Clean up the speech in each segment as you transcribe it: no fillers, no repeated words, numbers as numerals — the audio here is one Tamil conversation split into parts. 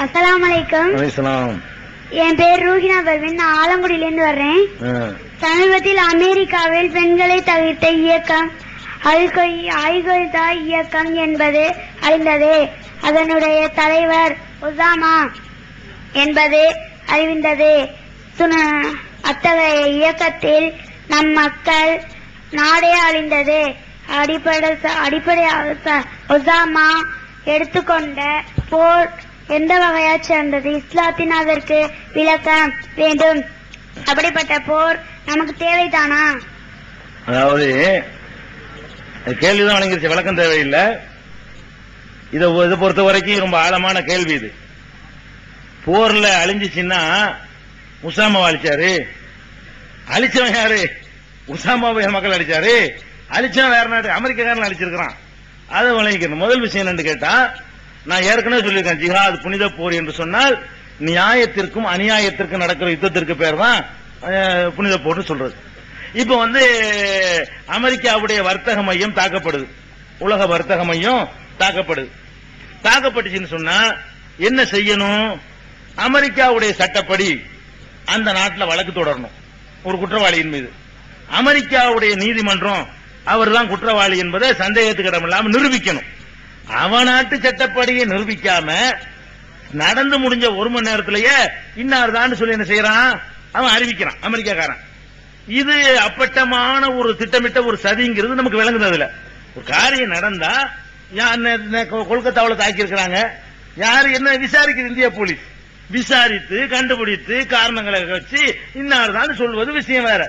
அஸ்ஸலாமலைக்கும். என் பேர் ரூஹினா பர்வீன். நான் ஆலங்குடியிலிருந்து வர்றேன். சமீபத்தில் அமெரிக்காவில் பெண்களை தவிர்த்த இயக்கம் அல்-கொய்தா இயக்கம் என்பது அழிந்தது. அதனுடைய தலைவர் ஒசாமா என்பது அறிவிந்தது. அத்தகைய இயக்கத்தில் நம் மக்கள் நாடே அழிந்தது. அடிப்படையாக ஒசாமா எடுத்துக்கொண்ட போர் எந்த வகையா சேர்ந்தது? இஸ்லாத்தின் அதற்கு விளக்கம் வேண்டும். அப்படிப்பட்ட போர் நமக்கு தேவைதானா? அதாவது கேள்விதான் வழங்கிருச்சு, விளக்கம் தேவையில்லை. இதை பொறுத்த வரைக்கும் ரொம்ப ஆழமான கேள்வி இது. போர்ல அழிஞ்சிச்சுன்னா உசாமாவை அழிச்சாரு. அழிச்சவன் யாரு? உசாமாவை மக்கள் அழிச்சாரு. அழிச்சவன் வேற நாடு அமெரிக்காரன் அழிச்சிருக்கிறான். அதை வழங்கிக்கணும். முதல் விஷயம் என்னன்னு கேட்டா, நான் ஏற்கனவே சொல்லியிருக்கேன், ஜிஹாத் புனித போர் என்று சொன்னால் நியாயத்திற்கும் அநியாயத்திற்கும் நடக்கிற யுத்தத்திற்கு பேர் தான் புனித போர்னு சொல்றது. இப்ப அமெரிக்காவுடைய வர்த்தக மையம் தாக்கப்படுது, உலக வர்த்தக மையம் தாக்கப்படுது. தாக்கப்பட்டுச்சுன்னு சொன்னா என்ன செய்யணும்? அமெரிக்காவுடைய சட்டப்படி அந்த நாட்டில் வழக்கு தொடரணும் ஒரு குற்றவாளியின் மீது. அமெரிக்காவுடைய நீதிமன்றம் அவர் தான் குற்றவாளி என்பதை சந்தேகத்துக்கு இடமில்லாம நிரூபிக்கணும். அவன் நாட்டு சட்டப்படியை நிரூபிக்காம நடந்து முடிஞ்ச ஒரு மணி நேரத்திலேயே இன்னார்தான் சொல்லி என்ன செய்யறான்? அவன் அறிவிக்கிறான் அமெரிக்காக்காரன். இது அப்பட்டமான ஒரு திட்டமிட்ட ஒரு சதிங்கிறது நமக்கு விளங்குனதுல. ஒரு காரியம் நடந்தா கொல்கத்தாவில் தாக்கி இருக்கிறாங்க, யாரு என்ன விசாரிக்குது? இந்திய போலீஸ் விசாரித்து கண்டுபிடித்து காரணங்களை வச்சு இன்னார்தான் சொல்வது விஷயம் வேற.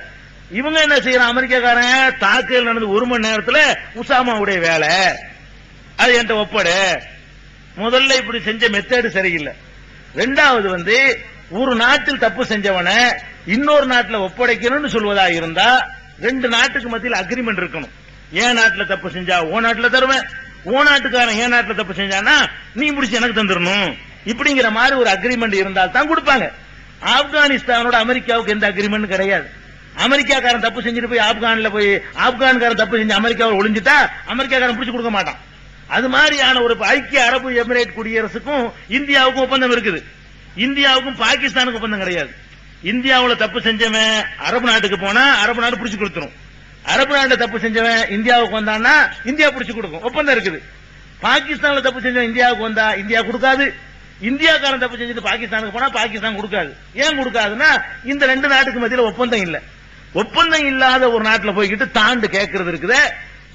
இவங்க என்ன செய்யறான்? அமெரிக்காக்காரன் தாக்குதல் நடந்து ஒரு மணி நேரத்தில் உசாமாவுடைய வேலை, அது என்கிட்ட ஒப்படு. முதல்ல இப்படி செஞ்ச மெத்தேடு சரியில்லை. ரெண்டாவது ஒரு நாட்டில் தப்பு செஞ்சவன இன்னொரு நாட்டில் ஒப்படைக்கணும்னு சொல்வதா இருந்தா ரெண்டு நாட்டுக்கு மத்தியில் அக்ரிமெண்ட் இருக்கணும். ஏன் நாட்டில் தப்பு செஞ்சா ஓ நாட்டில் தருவேன், ஓ நாட்டுக்காரன் ஏன் நாட்டில் தப்பு செஞ்சானா நீ முடிச்சு எனக்கு தந்துடணும், இப்படிங்கிற மாதிரி ஒரு அக்ரிமெண்ட் இருந்தால் தான் கொடுப்பாங்க. ஆப்கானிஸ்தானோட அமெரிக்காவுக்கு எந்த அக்ரிமெண்ட் கிடையாது. அமெரிக்காக்காரன் தப்பு செஞ்சுட்டு போய் ஆப்கான்காரன் தப்பு செஞ்சு அமெரிக்காவில் ஒளிஞ்சிட்டா அமெரிக்காக்காரன் பிடிச்சு கொடுக்க மாட்டான். அது மாதிரியான ஒரு ஐக்கிய அரபு எமிரேட் குடியரசுக்கும் இந்தியாவுக்கும் ஒப்பந்தம் இருக்குது. இந்தியாவுக்கும் பாகிஸ்தானுக்கும் ஒப்பந்தம் கிடையாது. இந்தியாவில் தப்பு செஞ்சவன் அரபு நாட்டுக்கு போனா அரபு நாடு பிடிச்சு கொடுத்துரும். அரபு நாட்டில் தப்பு செஞ்சவன் இந்தியாவுக்கு வந்தான்னா இந்தியா பிடிச்சு கொடுக்கும், ஒப்பந்தம் இருக்குது. பாகிஸ்தான்ல தப்பு செஞ்சவன் இந்தியாவுக்கு வந்தா இந்தியா கொடுக்காது. இந்தியாக்காரன் தப்பு செஞ்சுட்டு பாகிஸ்தானுக்கு போனா பாகிஸ்தான் கொடுக்காது. ஏன் கொடுக்காதுன்னா இந்த ரெண்டு நாட்டுக்கு மத்தியில் ஒப்பந்தம் இல்ல. ஒப்பந்தம் இல்லாத ஒரு நாட்டில் போய்கிட்டு தாண்டு கேட்கறது இருக்குது,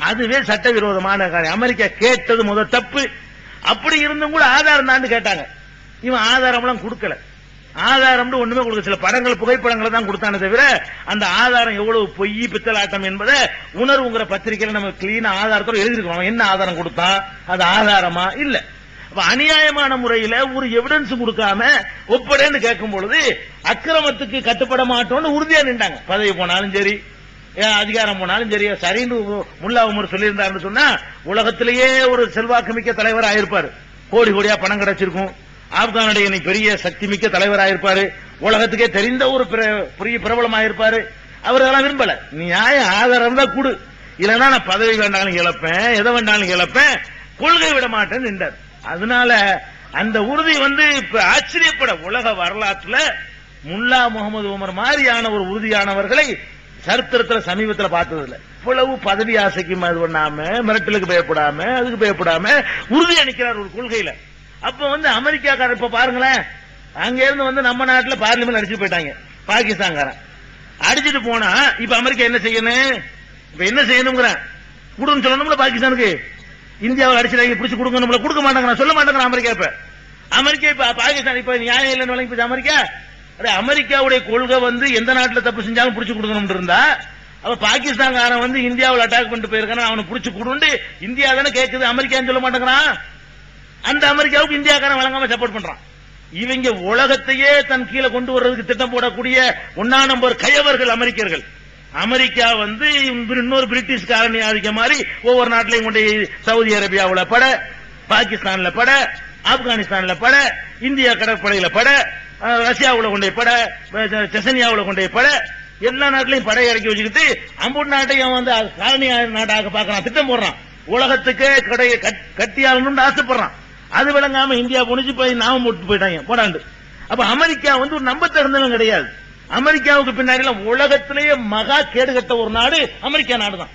அதுவே சட்டவிரோதமான காரியம். அமெரிக்கா கேட்டது முதல் தப்பு. அப்படி இருந்தும் கூட ஆதாரம் தான் கேட்டாங்க. இவன் ஆதாரம் எல்லாம் கொடுக்கல. ஆதாரம் ஒண்ணுமே கொடுக்க, சில படங்கள் புகைப்படங்களை தான் கொடுத்தானே தவிர அந்த ஆதாரம் எவ்வளவு பொய் பித்தலாட்டம் என்பதை உணர்வுங்கிற பத்திரிகையில நம்ம கிளீனா ஆதாரத்தோட எழுதிருக்கோம். என்ன ஆதாரம் கொடுத்தான், அது ஆதாரமா இல்ல. அநியாயமான முறையில ஒரு எவிடன்ஸ் கொடுக்காம ஒப்படைன்னு கேட்கும் பொழுது அக்கிரமத்துக்கு கட்டுப்பட மாட்டோம்னு உறுதியா நின்றாங்க. பதவி போனாலும் சரி, அதிகாரம் போனாலும் சரி. சரின்னு முல்லா உமர் சொல்லியிருந்தாருன்னு சொன்னா உலகத்திலேயே ஒரு செல்வாக்கு மிக்க தலைவர் ஆயிருப்பாரு. கோடி கோடியா பணம் கிடைச்சிருக்கும். ஆப்கானுடைய பெரிய சக்தி மிக்க தலைவர் ஆயிருப்பாரு. உலகத்துக்கே தெரிந்த ஒரு பெரிய பிரபலம் ஆயிருப்பாரு. அவர்களெல்லாம் விரும்பல. நியாய ஆதாரம் தான் கொடு, இல்லைன்னா நான் பதவி வேண்டாலும் இழப்பேன், எதை வேண்டாலும் இழப்பேன், கொள்கை விட மாட்டேன்னு நின்றார். அதனால அந்த உறுதி இப்ப ஆச்சரியப்பட உலக வரலாற்றுல முல்லா முகமது உமர் மாதிரியான ஒரு உறுதியானவர்களை சரித்திரத்தில் சமீபத்தில் பார்த்தது இல்லை. இவ்வளவு பதவி ஆசைக்கு இது பண்ணாம, மிரட்டலுக்கு பயப்படாம, அதுக்கு பயப்படாம உறுதி அளிக்கிறார் ஒரு கொள்கையில. அப்ப அமெரிக்காக்காரர் இப்ப பாருங்களேன், அங்க இருந்து நம்ம நாட்டுல பார்லிமெண்ட் அடிச்சு போயிட்டாங்க பாகிஸ்தான்காரன். அடிச்சுட்டு போனா இப்ப அமெரிக்கா என்ன செய்யணும்? இப்ப என்ன செய்யணுங்கிற கொடுன்னு சொல்லணும்ல பாகிஸ்தானுக்கு. இந்தியாவில் அடிச்சு பிடிச்சு கொடுங்க, கொடுக்க மாட்டாங்க, சொல்ல மாட்டாங்க அமெரிக்கா. இப்ப பாகிஸ்தான் இப்ப நியாயம் இல்லைன்னு வழங்கி போச்சு அமெரிக்கா. அமெரிக்காவுடைய கொள்கை எந்த நாட்டில் தப்பு செஞ்சாலும் பிடிச்சு கொடுக்கணும் இருந்தா, அப்ப பாகிஸ்தான்காரன் இந்தியாவில் அட்டாக் பண்ணிட்டு போயிருக்கான, அவனை பிடிச்சு கொடுண்டு இந்தியா தானே கேட்குது, அமெரிக்கான்னு சொல்ல மாட்டேங்கிறான். அந்த அமெரிக்காவுக்கு இந்தியாக்காரன் வழங்காம சப்போர்ட் பண்றான். இவங்க உலகத்தையே தன் கீழே கொண்டு வர்றதுக்கு திட்டம் போடக்கூடிய ஒன்னா நம்பர் கயவர்கள் அமெரிக்கர்கள். அமெரிக்கா இன்னொரு பிரிட்டிஷ் காலனி ஆதிக்க மாதிரி ஒவ்வொரு நாட்டிலையும் கொண்டு சவுதி அரேபியாவில் பட, பாகிஸ்தான்ல பட, ஆப்கானிஸ்தான்ல பட, இந்தியா கடற்படையில பட, ரஷ்யாவில் கொண்டே பட, செசனியாவில் கொண்டே பட, எல்லா நாட்டிலையும் படை இறக்கி வச்சுக்கிட்டு அம்பூர் நாட்டையும் காலனி நாட்டாக பார்க்கறான், திட்டம் போடுறான். உலகத்துக்கே கட்டியாளணும்னு ஆசைப்படுறான். அது விளங்காம இந்தியா போனிச்சு போய் நாம போட்டு போயிட்டாங்க போடாண்டு. அப்ப அமெரிக்கா வந்து ஒரு நம்ப தகுந்தவங்க கிடையாது. அமெரிக்காவுக்கு பின்னாடி உலகத்திலேயே மகா கேடு கட்ட ஒரு நாடு அமெரிக்கா நாடு தான்.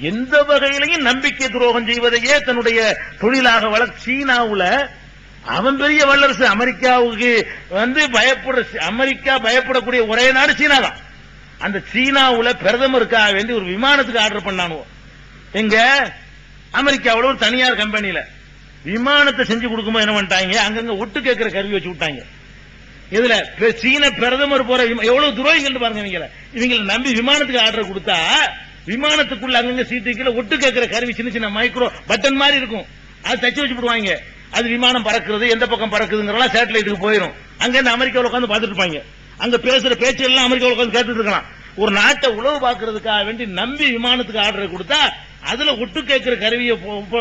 எந்த வகையிலையும் நம்பிக்கை துரோகம் செய்வதையே தன்னுடைய தொழிலாக சீனாவுல அவன் பெரிய வல்லரசு. அமெரிக்காவுக்கு வந்து அமெரிக்கா பயப்படக்கூடிய ஒரே நாடு சீனா தான். அந்த சீனாவுல பிரதமருக்காக வேண்டி ஒரு விமானத்துக்கு ஆர்டர் பண்ணானோ எங்க அமெரிக்காவோட ஒரு தனியார் கம்பெனியில விமானத்தை செஞ்சு கொடுக்கும்போது என்ன பண்ணிட்டாங்க, அங்கங்க ஒட்டு கேட்கிற கருவி வச்சு விட்டாங்க. இதுல சீன பிரதமர் போற எவ்வளவு துரோகிகள் பாருங்க. இவங்களை நம்பி விமானத்துக்கு ஆர்டர் கொடுத்தா விமானத்துக்குள்ள அங்கங்க சீட்டுக்குள்ள ஒட்டு கேட்கிற கருவி சின்ன சின்ன மைக்ரோ பட்டன் மாதிரி இருக்கும், அது தச்சு வச்சு போடுவாங்க. அது விமானம் பறக்குறது எந்த பக்கம் பறக்குதுங்கிறலாம் சேட்டலைட்டுக்கு போயிடும். அங்க இருந்து அமெரிக்காவில் உட்காந்து பார்த்துட்டு இருப்பாங்க. அங்க பேசுற பேச்சு எல்லாம் அமெரிக்காவில் உட்காந்து கேட்டுட்டு இருக்கலாம். ஒரு நாட்டை உளவு பார்க்கறதுக்காக வேண்டி நம்பி விமானத்துக்கு ஆர்டர் கொடுத்தா அதுல ஒட்டு கேட்கிற கருவியை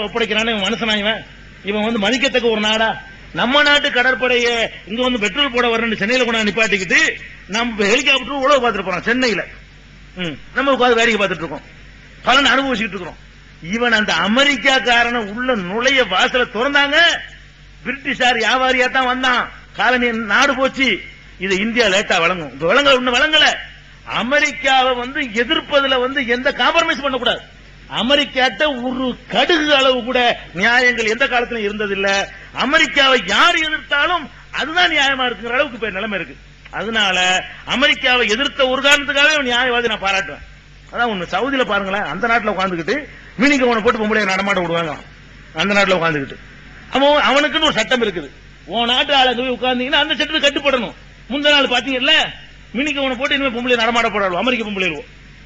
ஒப்படைக்கிறானே மனுஷனாயவன். இவன் வந்து மதிக்கத்தக்க ஒரு நாடா? நம்ம நாட்டு கடற்படையை இங்க வந்து பெட்ரோல் போட வரணும் சென்னையில கொண்டு நிப்பாட்டிக்கிட்டு நம்ம ஹெலிகாப்டர் உழவு பார்த்துட்டு போறோம் சென்னையில. நம்ம உட்காந்து வேடிக்கை பார்த்துட்டு இருக்கோம், பலன் அனுபவிச்சுட்டு இருக்கிறோம். இவன் அந்த அமெரிக்காக்காரன உள்ள நுழைய வாசல திறந்தாங்க. பிரிட்டிஷார் வியாபாரியா தான் வந்தான், காலனி நாடு போச்சு. இது இந்தியா லேட்டா வழங்கும், வழங்கல. அமெரிக்காவை வந்து எதிர்ப்பதுல வந்து எந்த காம்ப்ரமைஸ் பண்ணக்கூடாது. அமெரிக்காட்ட ஒரு கடுகு அளவு கூட நியாயங்கள் எந்த காலத்திலும் இருந்ததில்லை. அமெரிக்காவை யார் எதிர்த்தாலும் அதுதான் நியாயமா இருக்குற அளவுக்கு இப்ப நிலைமை இருக்கு. அதனால அமெரிக்காவை எதிர்த்த ஒரு காரணத்துக்காக நியாயவாதி நான் பாராட்டுவேன். அதான் ஒண்ணு சவுதியில பாருங்களேன், அந்த நாட்டில் உட்காந்துக்கிட்டு மினிக்கு அவனை போட்டு பொம்பளை நடமாட்ட விடுவாங்க. அந்த நாட்டில் உட்காந்துக்கிட்டு அவனுக்குன்னு ஒரு சட்டம் இருக்குது. உன் நாட்டு ஆளுங்க போய் உட்கார்ந்தீங்கன்னா அந்த சட்டத்தை கட்டுப்படணும். முந்த நாள் பாத்தீங்கல்ல, மினிக்கு அவனை போட்டு இனிமே பொம்பளை நடமாட போடாது அமெரிக்க பொம்பளை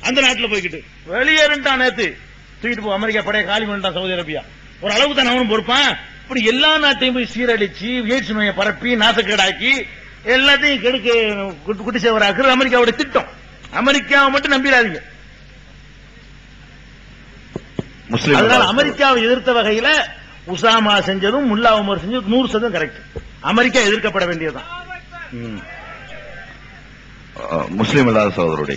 அந்த நாட்டில் போய்கிட்டு வெளியேறிட்டான். நேத்து தூக்கிட்டு போ அமெரிக்கா படைய காலி பண்ணிட்டான் சவுதி அரேபியா. ஒரு அளவுக்கு தான் அவனும் பொறுப்பான். இப்படி எல்லா நாட்டையும் போய் சீரழிச்சு எய்ட்ஸ் நோயை பரப்பி நாசக்கேடாக்கி எல்லாத்தையும் கெடுக்க குட்டி சேவராக்குறது அமெரிக்காவோட திட்டம். அமெரிக்காவை மட்டும் நம்பிடாதீங்க. அதனால அமெரிக்காவை எதிர்த்த வகையில உசாமா செஞ்சதும் முல்லா உமர் செஞ்சதும் 100% கரெக்ட். அமெரிக்கா எதிர்க்கப்பட வேண்டியதுதான். முஸ்லீம் அல்லாத சகோதரருடைய